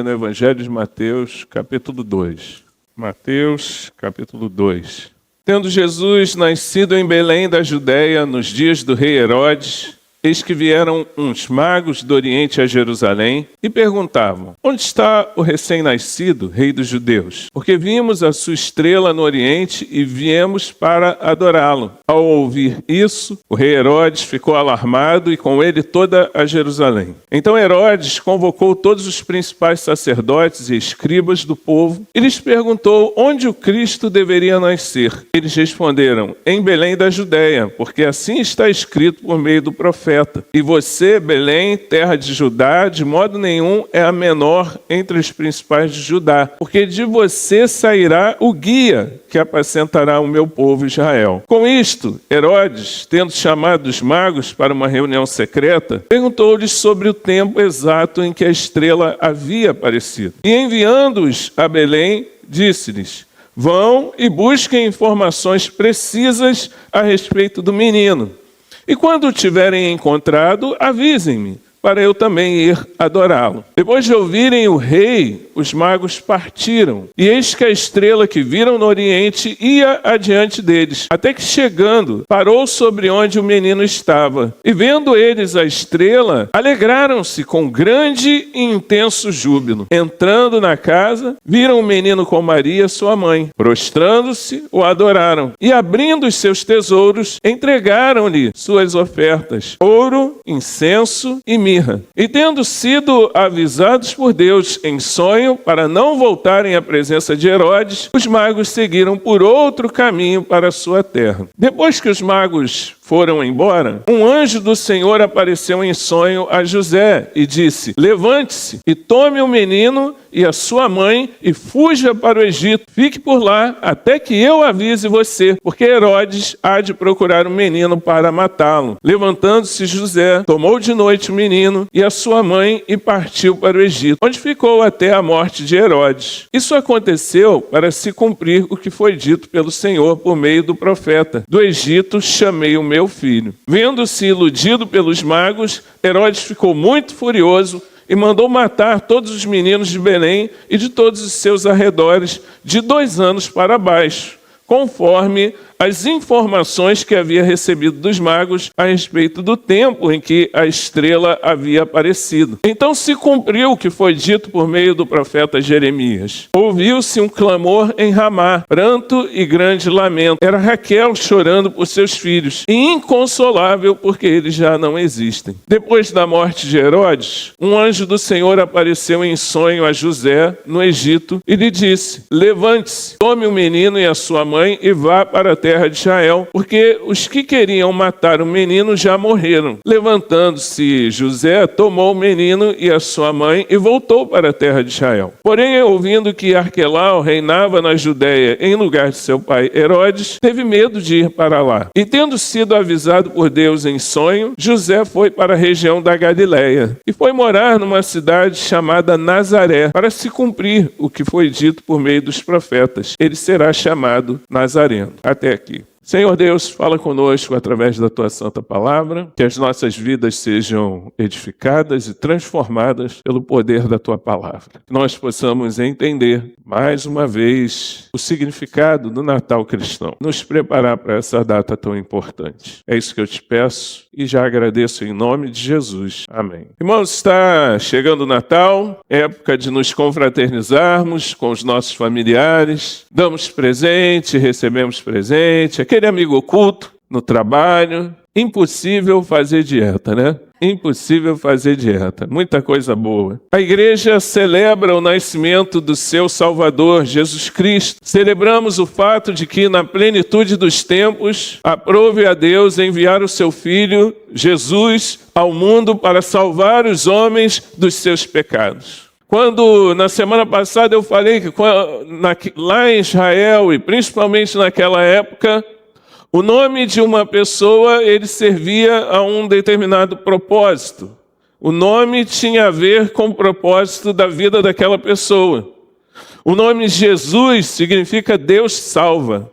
No Evangelho de Mateus, capítulo 2. Mateus, capítulo 2. Tendo Jesus nascido em Belém da Judéia, nos dias do rei Herodes, eis que vieram uns magos do Oriente a Jerusalém e perguntavam: onde está o recém-nascido, rei dos judeus? Porque vimos a sua estrela no Oriente e viemos para adorá-lo. Ao ouvir isso, o rei Herodes ficou alarmado e com ele toda a Jerusalém. Então Herodes convocou todos os principais sacerdotes e escribas do povo e lhes perguntou onde o Cristo deveria nascer. Eles responderam: em Belém da Judéia, porque assim está escrito por meio do profeta. E você, Belém, terra de Judá, de modo nenhum é a menor entre os principais de Judá, porque de você sairá o guia que apacentará o meu povo Israel. Com isto, Herodes, tendo chamado os magos para uma reunião secreta, perguntou-lhes sobre o tempo exato em que a estrela havia aparecido. E enviando-os a Belém, disse-lhes: vão e busquem informações precisas a respeito do menino. E quando o tiverem encontrado, avisem-me, para eu também ir adorá-lo. Depois de ouvirem o rei, os magos partiram. E eis que a estrela que viram no Oriente ia adiante deles, até que chegando, parou sobre onde o menino estava. E vendo eles a estrela, alegraram-se com grande e intenso júbilo. Entrando na casa, viram o menino com Maria, sua mãe. Prostrando-se, o adoraram. E abrindo os seus tesouros, entregaram-lhe suas ofertas: ouro, incenso e mirra. E tendo sido avisados por Deus em sonho para não voltarem à presença de Herodes, os magos seguiram por outro caminho para a sua terra. Depois que os magos foram embora, um anjo do Senhor apareceu em sonho a José e disse: levante-se e tome o menino e a sua mãe e fuja para o Egito. Fique por lá até que eu avise você, porque Herodes há de procurar o menino para matá-lo. Levantando-se José, tomou de noite o menino e a sua mãe e partiu para o Egito, onde ficou até a morte de Herodes. Isso aconteceu para se cumprir o que foi dito pelo Senhor por meio do profeta: do Egito chamei o meu filho. Vendo-se iludido pelos magos, Herodes ficou muito furioso e mandou matar todos os meninos de Belém e de todos os seus arredores, de 2 anos para baixo, conforme as informações que havia recebido dos magos a respeito do tempo em que a estrela havia aparecido. Então se cumpriu o que foi dito por meio do profeta Jeremias. Ouviu-se um clamor em Ramá, pranto e grande lamento. Era Raquel chorando por seus filhos, e inconsolável porque eles já não existem. Depois da morte de Herodes, um anjo do Senhor apareceu em sonho a José, no Egito, e lhe disse: levante-se, tome o menino e a sua mãe e vá para a terra de Israel, porque os que queriam matar o menino já morreram. Levantando-se José, tomou o menino e a sua mãe e voltou para a terra de Israel. Porém, ouvindo que Arquelau reinava na Judéia em lugar de seu pai Herodes, teve medo de ir para lá. E tendo sido avisado por Deus em sonho, José foi para a região da Galileia e foi morar numa cidade chamada Nazaré, para se cumprir o que foi dito por meio dos profetas: ele será chamado Nazareno. Até aqui. Senhor Deus, fala conosco através da Tua Santa Palavra, que as nossas vidas sejam edificadas e transformadas pelo poder da Tua Palavra. Que nós possamos entender, mais uma vez, o significado do Natal cristão. Nos preparar para essa data tão importante. É isso que eu te peço e já agradeço em nome de Jesus. Amém. Irmãos, está chegando o Natal, época de nos confraternizarmos com os nossos familiares. Damos presente, recebemos presente, aquele amigo oculto no trabalho. Impossível fazer dieta, né? Impossível fazer dieta. Muita coisa boa. A igreja celebra o nascimento do seu Salvador, Jesus Cristo. Celebramos o fato de que, na plenitude dos tempos, aprove a Deus enviar o seu Filho, Jesus, ao mundo para salvar os homens dos seus pecados. Quando, na semana passada, eu falei que lá em Israel, e principalmente naquela época, o nome de uma pessoa, ele servia a um determinado propósito. O nome tinha a ver com o propósito da vida daquela pessoa. O nome Jesus significa Deus salva.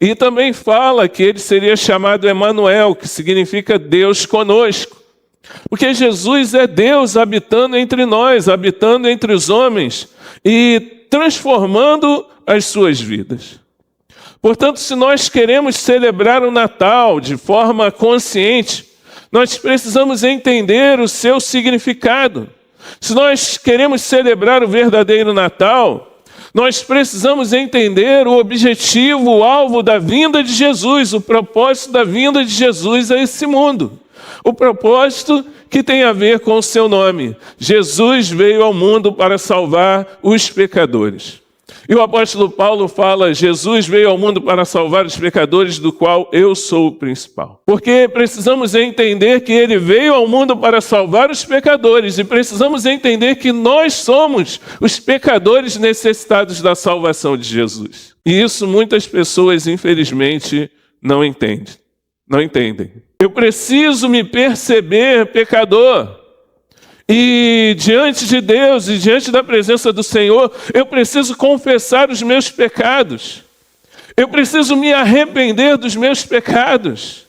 E também fala que ele seria chamado Emanuel, que significa Deus conosco. Porque Jesus é Deus habitando entre nós, habitando entre os homens e transformando as suas vidas. Portanto, se nós queremos celebrar o Natal de forma consciente, nós precisamos entender o seu significado. Se nós queremos celebrar o verdadeiro Natal, nós precisamos entender o objetivo, o alvo da vinda de Jesus, o propósito da vinda de Jesus a esse mundo. O propósito que tem a ver com o seu nome. Jesus veio ao mundo para salvar os pecadores. E o apóstolo Paulo fala, Jesus veio ao mundo para salvar os pecadores, do qual eu sou o principal. Porque precisamos entender que ele veio ao mundo para salvar os pecadores, e precisamos entender que nós somos os pecadores necessitados da salvação de Jesus. E isso muitas pessoas, infelizmente, não entendem. Eu preciso me perceber pecador. E diante de Deus e diante da presença do Senhor, eu preciso confessar os meus pecados. Eu preciso me arrepender dos meus pecados.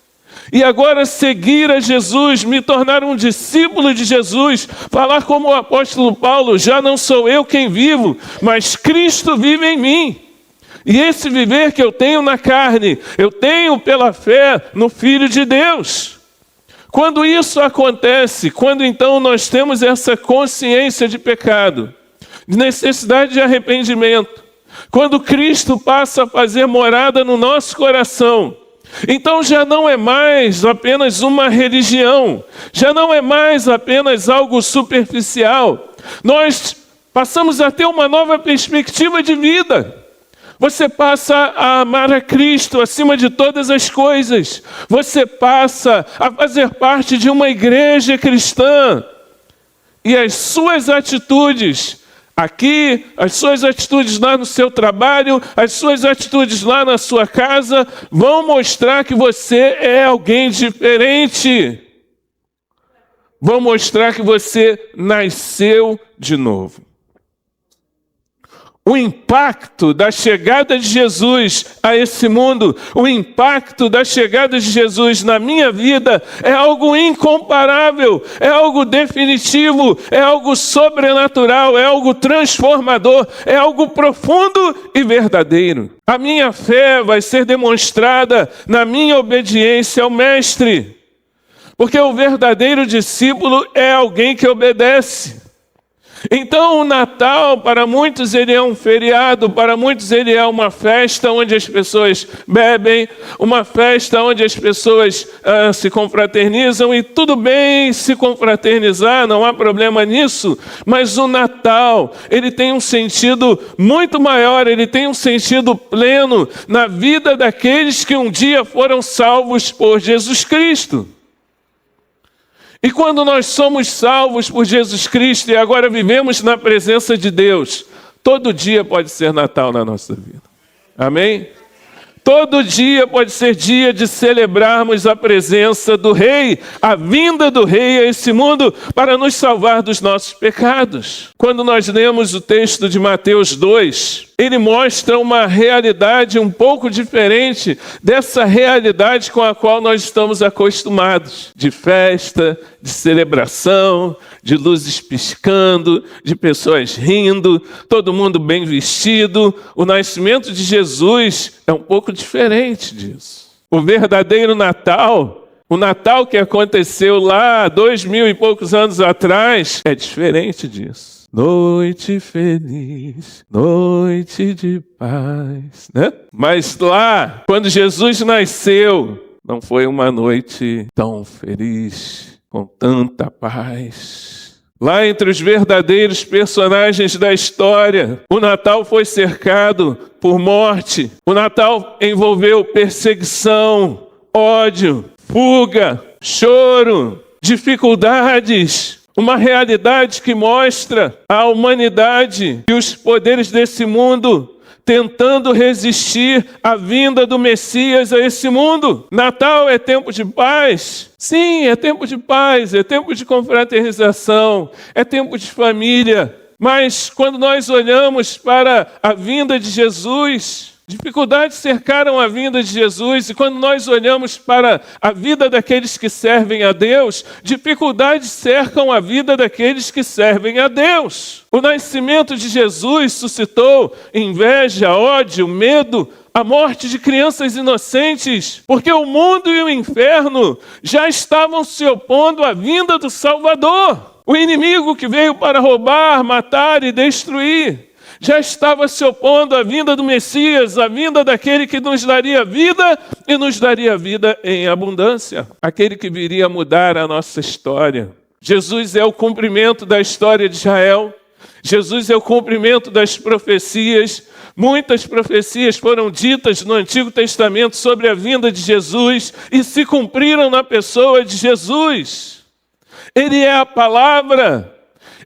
E agora seguir a Jesus, me tornar um discípulo de Jesus, falar como o apóstolo Paulo, já não sou eu quem vivo, mas Cristo vive em mim. E esse viver que eu tenho na carne, eu tenho pela fé no Filho de Deus. Quando isso acontece, quando então nós temos essa consciência de pecado, de necessidade de arrependimento, quando Cristo passa a fazer morada no nosso coração, então já não é mais apenas uma religião, já não é mais apenas algo superficial, nós passamos a ter uma nova perspectiva de vida. Você passa a amar a Cristo acima de todas as coisas. Você passa a fazer parte de uma igreja cristã. E as suas atitudes aqui, as suas atitudes lá no seu trabalho, as suas atitudes lá na sua casa, vão mostrar que você é alguém diferente. Vão mostrar que você nasceu de novo. O impacto da chegada de Jesus a esse mundo, o impacto da chegada de Jesus na minha vida é algo incomparável, é algo definitivo, é algo sobrenatural, é algo transformador, é algo profundo e verdadeiro. A minha fé vai ser demonstrada na minha obediência ao Mestre, porque o verdadeiro discípulo é alguém que obedece. Então o Natal, para muitos ele é um feriado, para muitos ele é uma festa onde as pessoas bebem, uma festa onde as pessoas se confraternizam, e tudo bem se confraternizar, não há problema nisso, mas o Natal, ele tem um sentido muito maior, ele tem um sentido pleno na vida daqueles que um dia foram salvos por Jesus Cristo. E quando nós somos salvos por Jesus Cristo e agora vivemos na presença de Deus, todo dia pode ser Natal na nossa vida. Amém? Todo dia pode ser dia de celebrarmos a presença do Rei, a vinda do Rei a esse mundo para nos salvar dos nossos pecados. Quando nós lemos o texto de Mateus 2, ele mostra uma realidade um pouco diferente dessa realidade com a qual nós estamos acostumados. De festa, de celebração, de luzes piscando, de pessoas rindo, todo mundo bem vestido. O nascimento de Jesus é um pouco diferente disso. O verdadeiro Natal, o Natal que aconteceu lá 2000 e poucos anos atrás, é diferente disso. Noite feliz, noite de paz, né? Mas lá, quando Jesus nasceu, não foi uma noite tão feliz, com tanta paz. Lá entre os verdadeiros personagens da história, o Natal foi cercado por morte. O Natal envolveu perseguição, ódio, fuga, choro, dificuldades. Uma realidade que mostra a humanidade e os poderes desse mundo tentando resistir à vinda do Messias a esse mundo. Natal é tempo de paz? Sim, é tempo de paz, é tempo de confraternização, é tempo de família. Mas quando nós olhamos para a vinda de Jesus, Dificuldades cercaram a vinda de Jesus, e quando nós olhamos para a vida daqueles que servem a Deus, dificuldades cercam a vida daqueles que servem a Deus. O nascimento de Jesus suscitou inveja, ódio, medo, a morte de crianças inocentes, porque o mundo e o inferno já estavam se opondo à vinda do Salvador. O inimigo que veio para roubar, matar e destruir já estava se opondo à vinda do Messias, à vinda daquele que nos daria vida e nos daria vida em abundância. Aquele que viria mudar a nossa história. Jesus é o cumprimento da história de Israel. Jesus é o cumprimento das profecias. Muitas profecias foram ditas no Antigo Testamento sobre a vinda de Jesus e se cumpriram na pessoa de Jesus. Ele é a palavra.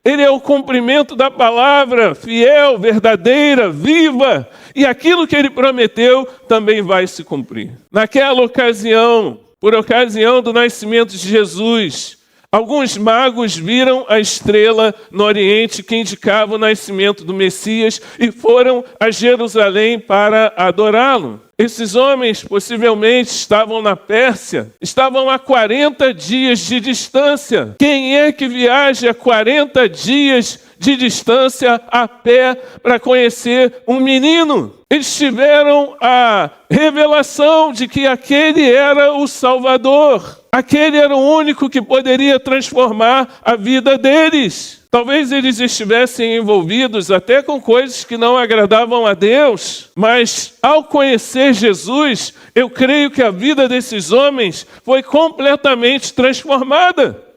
Ele é o cumprimento da palavra, fiel, verdadeira, viva. E aquilo que ele prometeu também vai se cumprir. Naquela ocasião, por ocasião do nascimento de Jesus, alguns magos viram a estrela no Oriente que indicava o nascimento do Messias e foram a Jerusalém para adorá-lo. Esses homens possivelmente estavam na Pérsia, estavam a 40 dias de distância. Quem é que viaja 40 dias de distância a pé para conhecer um menino? Eles tiveram a revelação de que aquele era o Salvador. Aquele era o único que poderia transformar a vida deles. Talvez eles estivessem envolvidos até com coisas que não agradavam a Deus, mas ao conhecer Jesus, eu creio que a vida desses homens foi completamente transformada.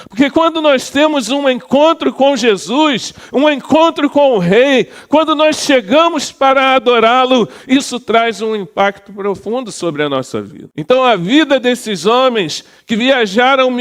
Porque quando nós temos um encontro com Jesus, um encontro com o Rei, quando nós chegamos para adorá-lo, isso traz um impacto profundo sobre a nossa vida. Então a vida desses homens que viajaram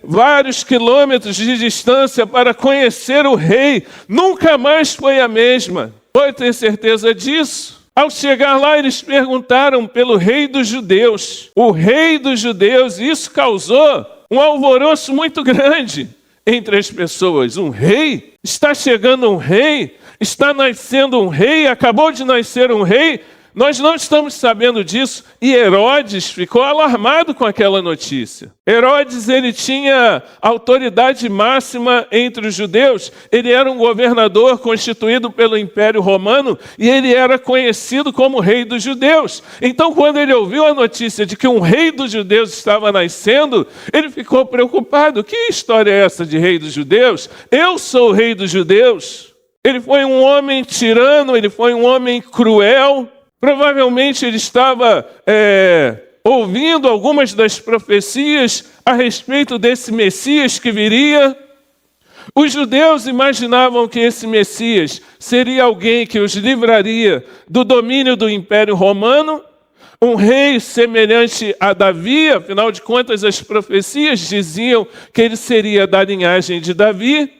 vários quilômetros de distância para conhecer o Rei, nunca mais foi a mesma. Pode ter certeza disso. Ao chegar lá, eles perguntaram pelo Rei dos Judeus. O Rei dos Judeus, isso causou um alvoroço muito grande entre as pessoas. Um rei? Está chegando um rei? Está nascendo um rei? Acabou de nascer um rei? Nós não estamos sabendo disso. E Herodes ficou alarmado com aquela notícia. Herodes, ele tinha autoridade máxima entre os judeus. Ele era um governador constituído pelo Império Romano e ele era conhecido como rei dos judeus. Então, quando ele ouviu a notícia de que um rei dos judeus estava nascendo, ele ficou preocupado. Que história é essa de rei dos judeus? Eu sou o rei dos judeus. Ele foi um homem tirano, ele foi um homem cruel. Provavelmente ele estava ouvindo algumas das profecias a respeito desse Messias que viria. Os judeus imaginavam que esse Messias seria alguém que os livraria do domínio do Império Romano, um rei semelhante a Davi, afinal de contas as profecias diziam que ele seria da linhagem de Davi.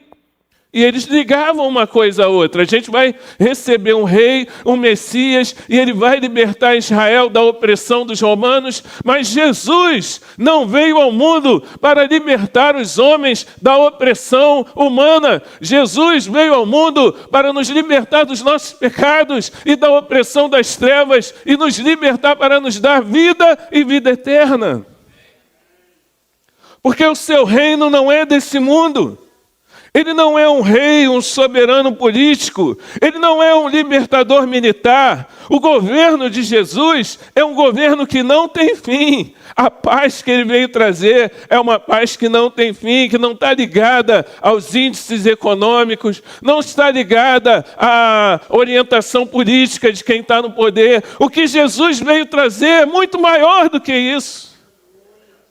E eles ligavam uma coisa a outra. A gente vai receber um rei, um Messias, e ele vai libertar Israel da opressão dos romanos. Mas Jesus não veio ao mundo para libertar os homens da opressão humana. Jesus veio ao mundo para nos libertar dos nossos pecados e da opressão das trevas e nos libertar para nos dar vida e vida eterna. Porque o seu reino não é desse mundo. Ele não é um rei, um soberano político. Ele não é um libertador militar. O governo de Jesus é um governo que não tem fim. A paz que ele veio trazer é uma paz que não tem fim, que não está ligada aos índices econômicos, não está ligada à orientação política de quem está no poder. O que Jesus veio trazer é muito maior do que isso.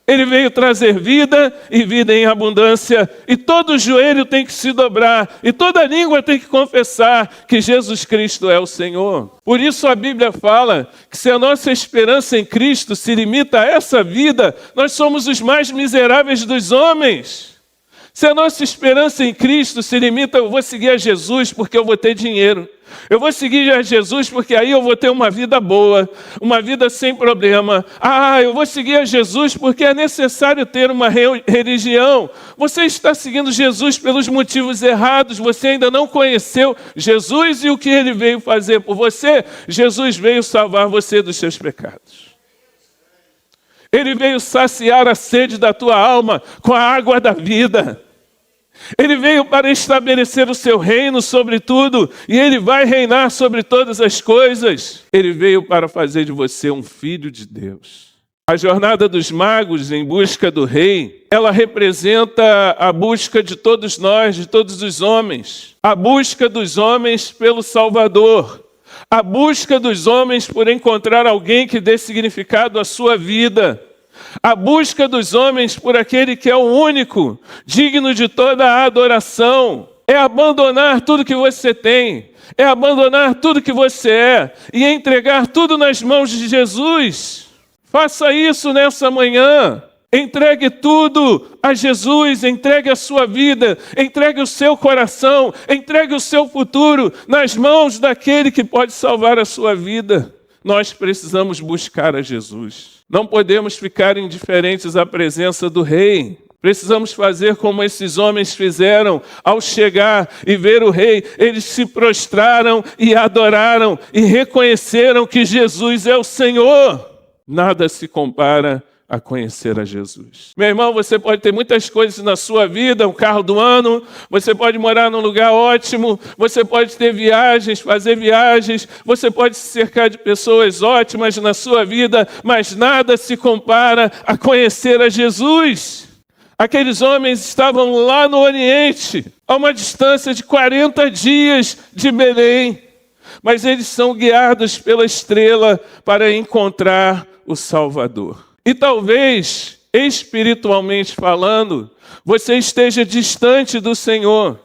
Ele veio trazer vida e vida em abundância. E todo joelho tem que se dobrar. E toda língua tem que confessar que Jesus Cristo é o Senhor. Por isso a Bíblia fala que se a nossa esperança em Cristo se limita a essa vida, nós somos os mais miseráveis dos homens. Se a nossa esperança em Cristo se limita, eu vou seguir a Jesus porque eu vou ter dinheiro. Eu vou seguir a Jesus porque aí eu vou ter uma vida boa, uma vida sem problema. Eu vou seguir a Jesus porque é necessário ter uma religião. Você está seguindo Jesus pelos motivos errados. Você ainda não conheceu Jesus e o que Ele veio fazer por você. Jesus veio salvar você dos seus pecados. Ele veio saciar a sede da tua alma com a água da vida. Ele veio para estabelecer o seu reino sobre tudo, e Ele vai reinar sobre todas as coisas. Ele veio para fazer de você um filho de Deus. A jornada dos magos em busca do rei, ela representa a busca de todos nós, de todos os homens. A busca dos homens pelo Salvador. A busca dos homens por encontrar alguém que dê significado à sua vida. A busca dos homens por aquele que é o único, digno de toda a adoração. É abandonar tudo que você tem, é abandonar tudo que você é e entregar tudo nas mãos de Jesus. Faça isso nessa manhã. Entregue tudo a Jesus, entregue a sua vida, entregue o seu coração, entregue o seu futuro nas mãos daquele que pode salvar a sua vida. Nós precisamos buscar a Jesus. Não podemos ficar indiferentes à presença do Rei. Precisamos fazer como esses homens fizeram ao chegar e ver o Rei. Eles se prostraram e adoraram e reconheceram que Jesus é o Senhor. Nada se compara a conhecer a Jesus. Meu irmão, você pode ter muitas coisas na sua vida, um carro do ano, você pode morar num lugar ótimo, você pode ter viagens, fazer viagens, você pode se cercar de pessoas ótimas na sua vida, mas nada se compara a conhecer a Jesus. Aqueles homens estavam lá no Oriente, a uma distância de 40 dias de Belém, mas eles são guiados pela estrela para encontrar o Salvador. E talvez, espiritualmente falando, você esteja distante do Senhor.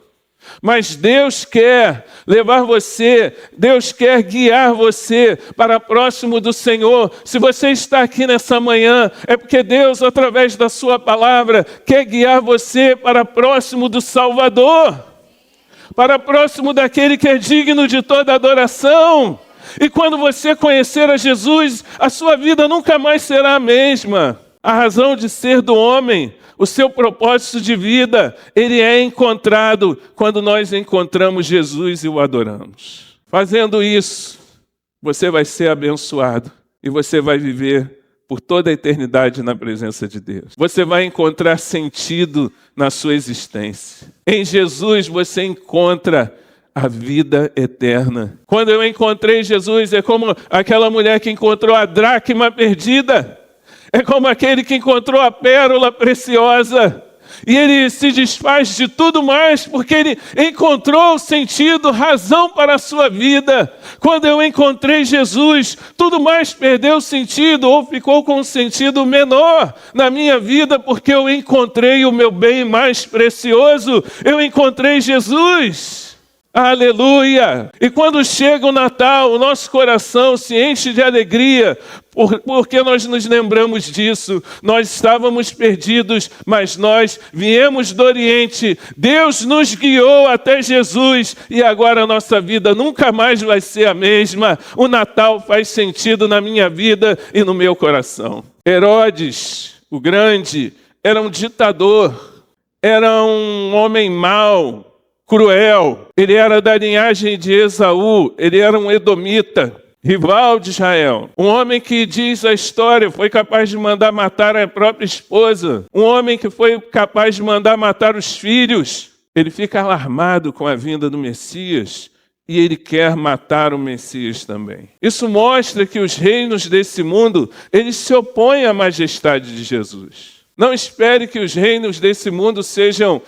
Mas Deus quer levar você, Deus quer guiar você para próximo do Senhor. Se você está aqui nessa manhã, é porque Deus, através da sua palavra, quer guiar você para próximo do Salvador. Para próximo daquele que é digno de toda adoração. E quando você conhecer a Jesus, a sua vida nunca mais será a mesma. A razão de ser do homem, o seu propósito de vida, ele é encontrado quando nós encontramos Jesus e o adoramos. Fazendo isso, você vai ser abençoado e você vai viver por toda a eternidade na presença de Deus. Você vai encontrar sentido na sua existência. Em Jesus você encontra a vida eterna. Quando eu encontrei Jesus, é como aquela mulher que encontrou a dracma perdida. É como aquele que encontrou a pérola preciosa. E ele se desfaz de tudo mais porque ele encontrou sentido, razão para a sua vida. Quando eu encontrei Jesus, tudo mais perdeu sentido ou ficou com um sentido menor na minha vida porque eu encontrei o meu bem mais precioso. Eu encontrei Jesus. Aleluia! E quando chega o Natal, o nosso coração se enche de alegria, porque nós nos lembramos disso. Nós estávamos perdidos, mas nós viemos do Oriente. Deus nos guiou até Jesus e agora a nossa vida nunca mais vai ser a mesma. O Natal faz sentido na minha vida e no meu coração. Herodes, o Grande, era um ditador, era um homem mau, cruel. Ele era da linhagem de Esaú, ele era um edomita, rival de Israel. Um homem que, diz a história, foi capaz de mandar matar a própria esposa. Um homem que foi capaz de mandar matar os filhos. Ele fica alarmado com a vinda do Messias e ele quer matar o Messias também. Isso mostra que os reinos desse mundo, eles se opõem à majestade de Jesus. Não espere que os reinos desse mundo sejam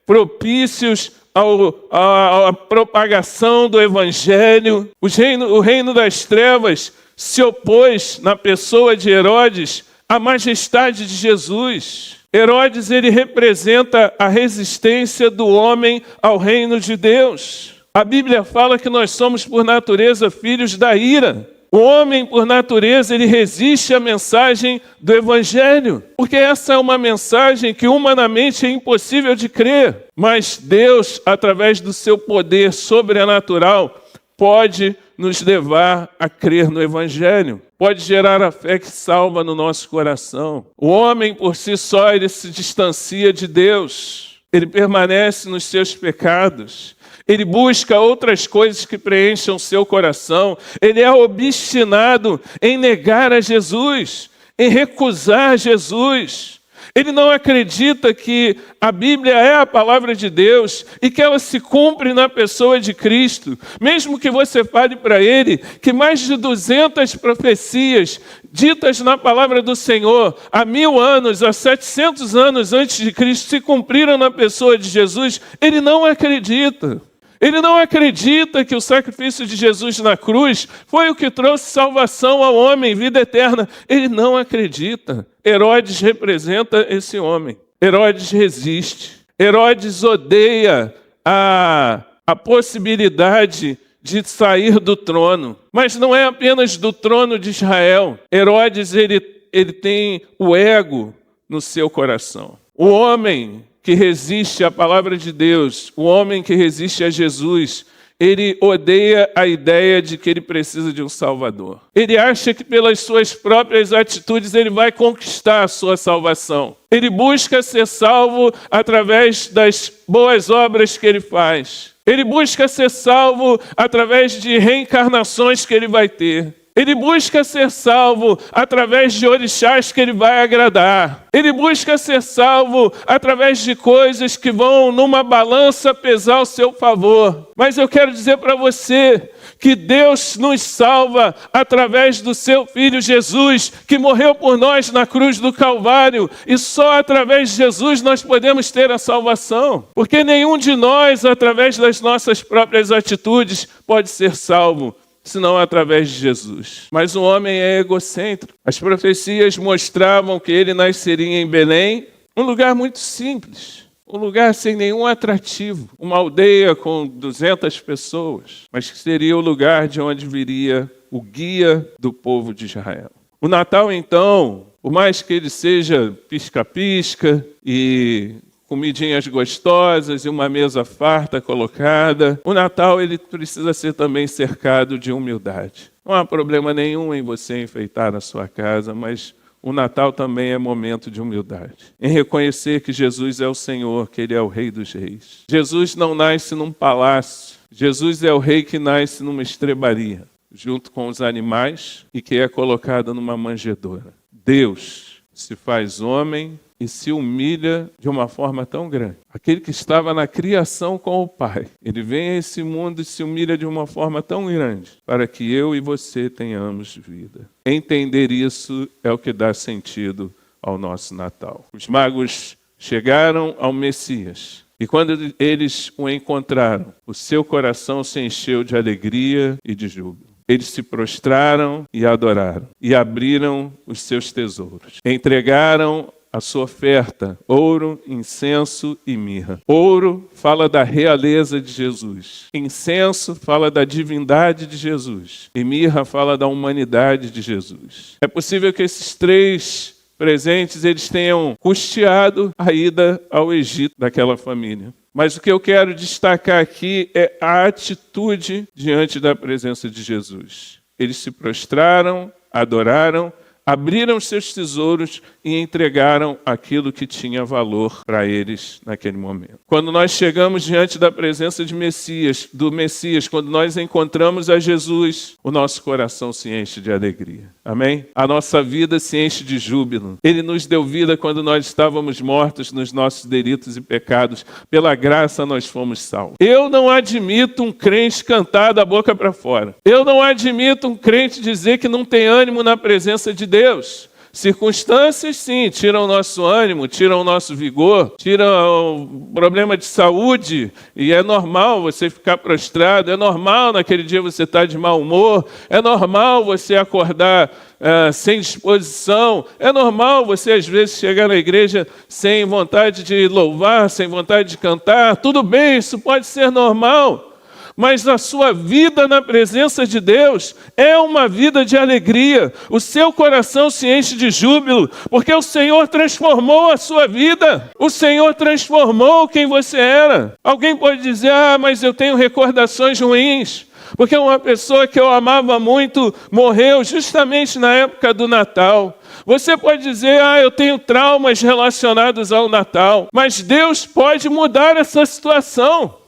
propícios à propagação do Evangelho. O reino das trevas se opôs na pessoa de Herodes à majestade de Jesus. Herodes, ele representa a resistência do homem ao reino de Deus. A Bíblia fala que nós somos, por natureza, filhos da ira. O homem, por natureza, ele resiste à mensagem do Evangelho, porque essa é uma mensagem que humanamente é impossível de crer. Mas Deus, através do seu poder sobrenatural, pode nos levar a crer no Evangelho. Pode gerar a fé que salva no nosso coração. O homem, por si só, ele se distancia de Deus. Ele permanece nos seus pecados. Ele busca outras coisas que preencham o seu coração. Ele é obstinado em negar a Jesus, em recusar Jesus. Ele não acredita que a Bíblia é a palavra de Deus e que ela se cumpre na pessoa de Cristo. Mesmo que você fale para ele que mais de 200 profecias ditas na palavra do Senhor há 1000 anos, há 700 anos antes de Cristo se cumpriram na pessoa de Jesus, ele não acredita. Ele não acredita que o sacrifício de Jesus na cruz foi o que trouxe salvação ao homem, vida eterna. Ele não acredita. Herodes representa esse homem. Herodes resiste. Herodes odeia a possibilidade de sair do trono. Mas não é apenas do trono de Israel. Herodes, ele tem o ego no seu coração. O homem que resiste à palavra de Deus, o homem que resiste a Jesus, ele odeia a ideia de que ele precisa de um Salvador. Ele acha que pelas suas próprias atitudes ele vai conquistar a sua salvação. Ele busca ser salvo através das boas obras que ele faz. Ele busca ser salvo através de reencarnações que ele vai ter. Ele busca ser salvo através de orixás que ele vai agradar. Ele busca ser salvo através de coisas que vão numa balança pesar ao seu favor. Mas eu quero dizer para você que Deus nos salva através do seu Filho Jesus, que morreu por nós na cruz do Calvário. E só através de Jesus nós podemos ter a salvação. Porque nenhum de nós, através das nossas próprias atitudes, pode ser salvo, senão através de Jesus. Mas o homem é egocêntrico. As profecias mostravam que ele nasceria em Belém, um lugar muito simples, um lugar sem nenhum atrativo, uma aldeia com 200 pessoas, mas que seria o lugar de onde viria o guia do povo de Israel. O Natal, então, por mais que ele seja pisca-pisca e comidinhas gostosas e uma mesa farta colocada, o Natal ele precisa ser também cercado de humildade. Não há problema nenhum em você enfeitar a sua casa, mas o Natal também é momento de humildade. Em reconhecer que Jesus é o Senhor, que Ele é o Rei dos Reis. Jesus não nasce num palácio. Jesus é o Rei que nasce numa estrebaria, junto com os animais e que é colocado numa manjedoura. Deus se faz homem e se humilha de uma forma tão grande. Aquele que estava na criação com o Pai, ele vem a esse mundo e se humilha de uma forma tão grande para que eu e você tenhamos vida. Entender isso é o que dá sentido ao nosso Natal. Os magos chegaram ao Messias e quando eles o encontraram, o seu coração se encheu de alegria e de júbilo. Eles se prostraram e adoraram e abriram os seus tesouros. Entregaram a sua oferta, ouro, incenso e mirra. Ouro fala da realeza de Jesus. Incenso fala da divindade de Jesus. E mirra fala da humanidade de Jesus. É possível que esses três presentes eles tenham custeado a ida ao Egito daquela família. Mas o que eu quero destacar aqui é a atitude diante da presença de Jesus. Eles se prostraram, adoraram, abriram seus tesouros e entregaram aquilo que tinha valor para eles naquele momento. Quando nós chegamos diante da presença do Messias, quando nós encontramos a Jesus, o nosso coração se enche de alegria. Amém? A nossa vida se enche de júbilo. Ele nos deu vida quando nós estávamos mortos nos nossos delitos e pecados. Pela graça nós fomos salvos. Eu não admito um crente cantar da boca para fora. Eu não admito um crente dizer que não tem ânimo na presença de Deus. Circunstâncias, sim, tiram o nosso ânimo, tiram o nosso vigor, tiram o problema de saúde, e é normal você ficar prostrado, é normal naquele dia você estar de mau humor, é normal você acordar sem disposição, é normal você às vezes chegar na igreja sem vontade de louvar, sem vontade de cantar, tudo bem, isso pode ser normal. mas a sua vida na presença de Deus é uma vida de alegria. O seu coração se enche de júbilo, porque o Senhor transformou a sua vida. O Senhor transformou quem você era. Alguém pode dizer, mas eu tenho recordações ruins, porque uma pessoa que eu amava muito morreu justamente na época do Natal. Você pode dizer, eu tenho traumas relacionados ao Natal, mas Deus pode mudar essa situação.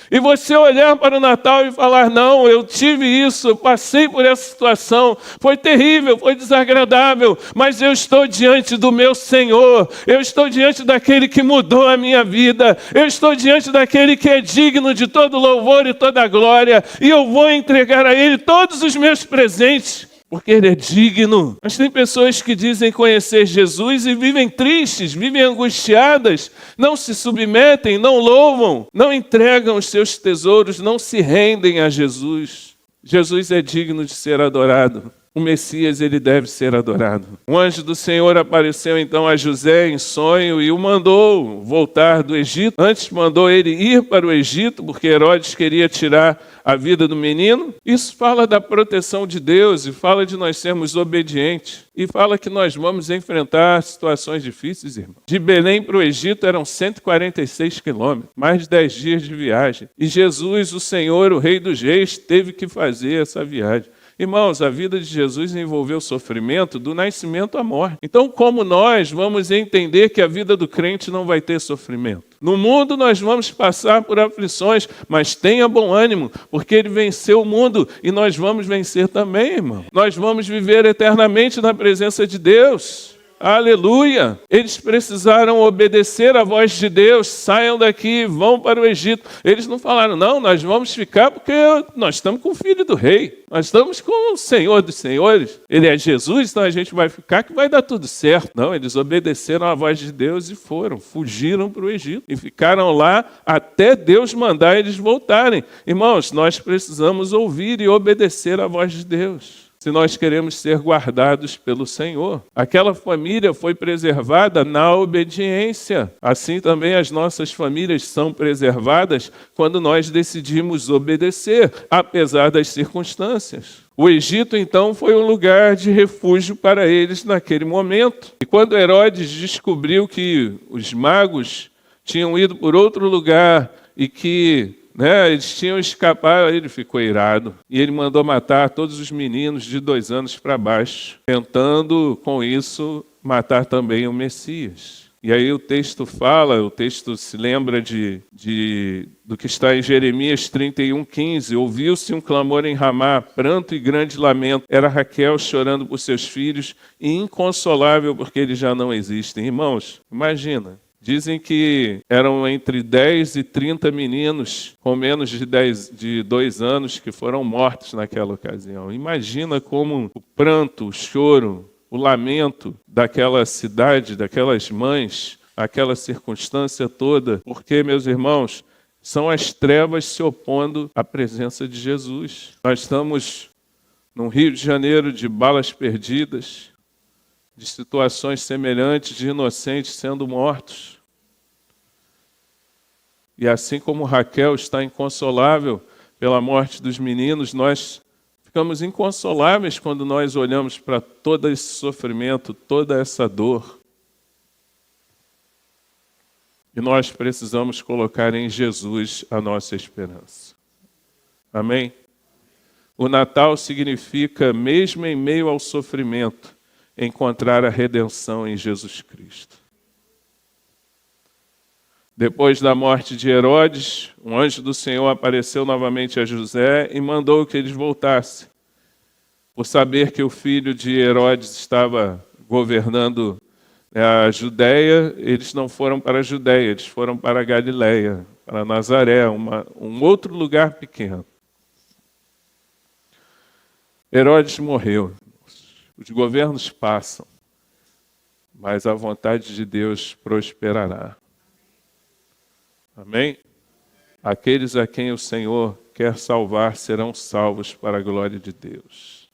E você olhar para o Natal e falar, não, eu tive isso, eu passei por essa situação, foi terrível, foi desagradável, mas eu estou diante do meu Senhor, eu estou diante daquele que mudou a minha vida, eu estou diante daquele que é digno de todo louvor e toda glória, e eu vou entregar a Ele todos os meus presentes, porque Ele é digno. Mas tem pessoas que dizem conhecer Jesus e vivem tristes, vivem angustiadas, não se submetem, não louvam, não entregam os seus tesouros, não se rendem a Jesus. Jesus é digno de ser adorado. O Messias, ele deve ser adorado. Um anjo do Senhor apareceu então a José em sonho e o mandou voltar do Egito. Antes mandou ele ir para o Egito, porque Herodes queria tirar a vida do menino. Isso fala da proteção de Deus e fala de nós sermos obedientes. E fala que nós vamos enfrentar situações difíceis, irmão. De Belém para o Egito eram 146 quilômetros, mais de 10 dias de viagem. E Jesus, o Senhor, o Rei dos Reis, teve que fazer essa viagem. Irmãos, a vida de Jesus envolveu sofrimento do nascimento à morte. Então, como nós vamos entender que a vida do crente não vai ter sofrimento? No mundo nós vamos passar por aflições, mas tenha bom ânimo, porque Ele venceu o mundo e nós vamos vencer também, irmão. Nós vamos viver eternamente na presença de Deus. Aleluia! Eles precisaram obedecer à voz de Deus, saiam daqui, vão para o Egito. Eles não falaram, não, nós vamos ficar porque nós estamos com o Filho do Rei, nós estamos com o Senhor dos Senhores, Ele é Jesus, então a gente vai ficar que vai dar tudo certo. Não, eles obedeceram à voz de Deus e fugiram para o Egito e ficaram lá até Deus mandar eles voltarem. Irmãos, nós precisamos ouvir e obedecer à voz de Deus, se nós queremos ser guardados pelo Senhor. Aquela família foi preservada na obediência. Assim também as nossas famílias são preservadas quando nós decidimos obedecer, apesar das circunstâncias. O Egito, então, foi um lugar de refúgio para eles naquele momento. E quando Herodes descobriu que os magos tinham ido por outro lugar e que eles tinham escapado, ele ficou irado. E ele mandou matar todos os meninos de 2 anos para baixo, tentando, com isso, matar também o Messias. E aí o texto se lembra do que está em Jeremias 31:15. Ouviu-se um clamor em Ramá, pranto e grande lamento. Era Raquel chorando por seus filhos e inconsolável porque eles já não existem. Irmãos, imagina. Dizem que eram entre 10 e 30 meninos com menos de 2 anos que foram mortos naquela ocasião. Imagina como o pranto, o choro, o lamento daquela cidade, daquelas mães, aquela circunstância toda. Porque, meus irmãos, são as trevas se opondo à presença de Jesus. Nós estamos num Rio de Janeiro de balas perdidas, de situações semelhantes, de inocentes sendo mortos. E assim como Raquel está inconsolável pela morte dos meninos, nós ficamos inconsoláveis quando nós olhamos para todo esse sofrimento, toda essa dor. E nós precisamos colocar em Jesus a nossa esperança. Amém? O Natal significa, mesmo em meio ao sofrimento, encontrar a redenção em Jesus Cristo. Depois da morte de Herodes, um anjo do Senhor apareceu novamente a José e mandou que eles voltassem. Por saber que o filho de Herodes estava governando a Judeia, eles não foram para a Judeia, eles foram para a Galileia, para Nazaré, um outro lugar pequeno. Herodes morreu. Os governos passam, mas a vontade de Deus prosperará. Amém? Aqueles a quem o Senhor quer salvar serão salvos para a glória de Deus.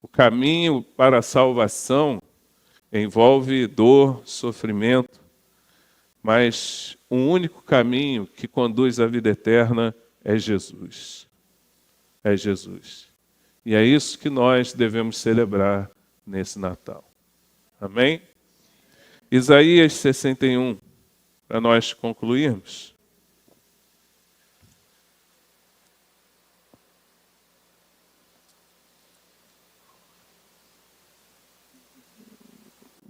O caminho para a salvação envolve dor, sofrimento, mas o único caminho que conduz à vida eterna é Jesus. É Jesus. E é isso que nós devemos celebrar nesse Natal. Amém? Isaías 61, para nós concluirmos.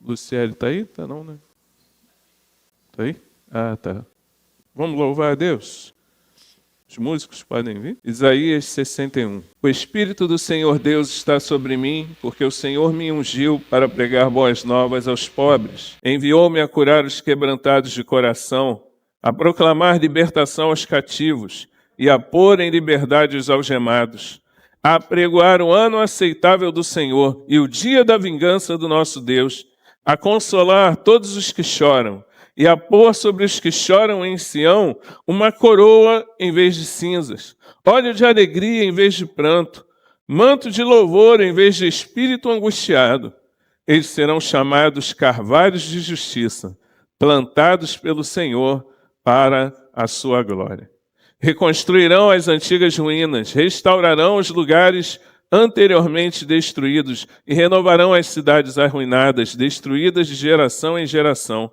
Luciele, está aí? Está não, né? Está aí? Ah, tá. Vamos louvar a Deus? Os músicos podem vir? Isaías 61. O Espírito do Senhor Deus está sobre mim, porque o Senhor me ungiu para pregar boas novas aos pobres. Enviou-me a curar os quebrantados de coração, a proclamar libertação aos cativos e a pôr em liberdade os algemados, a apregoar o ano aceitável do Senhor e o dia da vingança do nosso Deus, a consolar todos os que choram, e a pôr sobre os que choram em Sião uma coroa em vez de cinzas, óleo de alegria em vez de pranto, manto de louvor em vez de espírito angustiado. Eles serão chamados carvalhos de justiça, plantados pelo Senhor para a sua glória. Reconstruirão as antigas ruínas, restaurarão os lugares anteriormente destruídos e renovarão as cidades arruinadas, destruídas de geração em geração.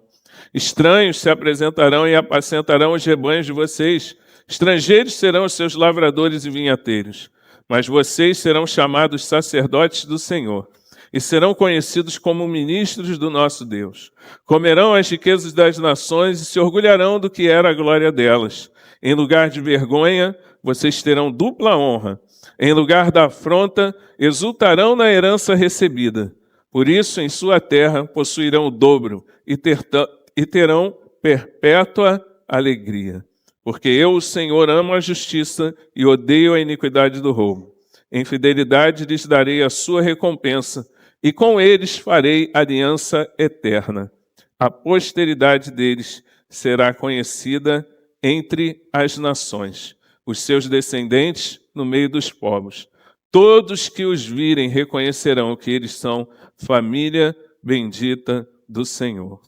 Estranhos se apresentarão e apacentarão os rebanhos de vocês. Estrangeiros serão os seus lavradores e vinhateiros. Mas vocês serão chamados sacerdotes do Senhor e serão conhecidos como ministros do nosso Deus. Comerão as riquezas das nações e se orgulharão do que era a glória delas. Em lugar de vergonha, vocês terão dupla honra. Em lugar da afronta, exultarão na herança recebida. Por isso, em sua terra, possuirão o dobro e terão perpétua alegria. Porque eu, o Senhor, amo a justiça e odeio a iniquidade do roubo. Em fidelidade lhes darei a sua recompensa, e com eles farei aliança eterna. A posteridade deles será conhecida entre as nações, os seus descendentes no meio dos povos. Todos que os virem reconhecerão que eles são família bendita do Senhor.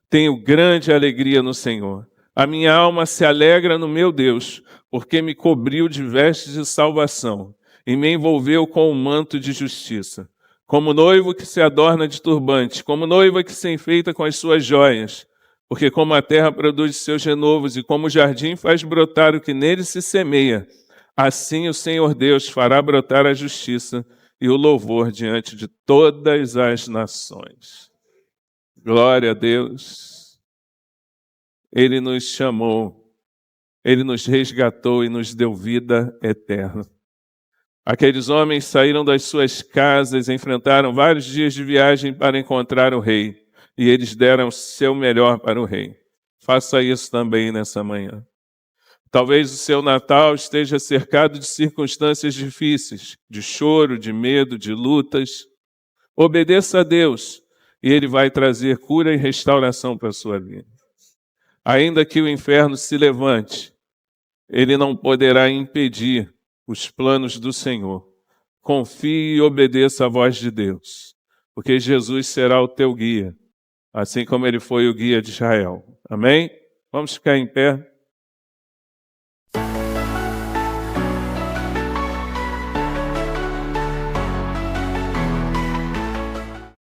Tenho grande alegria no Senhor. A minha alma se alegra no meu Deus, porque me cobriu de vestes de salvação e me envolveu com um manto de justiça. Como noivo que se adorna de turbante, como noiva que se enfeita com as suas joias, porque como a terra produz seus renovos e como o jardim faz brotar o que nele se semeia, assim o Senhor Deus fará brotar a justiça e o louvor diante de todas as nações. Glória a Deus. Ele nos chamou, Ele nos resgatou e nos deu vida eterna. Aqueles homens saíram das suas casas, enfrentaram vários dias de viagem para encontrar o rei, e eles deram o seu melhor para o rei. Faça isso também nessa manhã. Talvez o seu Natal esteja cercado de circunstâncias difíceis, de choro, de medo, de lutas. Obedeça a Deus e Ele vai trazer cura e restauração para a sua vida. Ainda que o inferno se levante, ele não poderá impedir os planos do Senhor. Confie e obedeça à voz de Deus, porque Jesus será o teu guia, assim como Ele foi o guia de Israel. Amém? Vamos ficar em pé.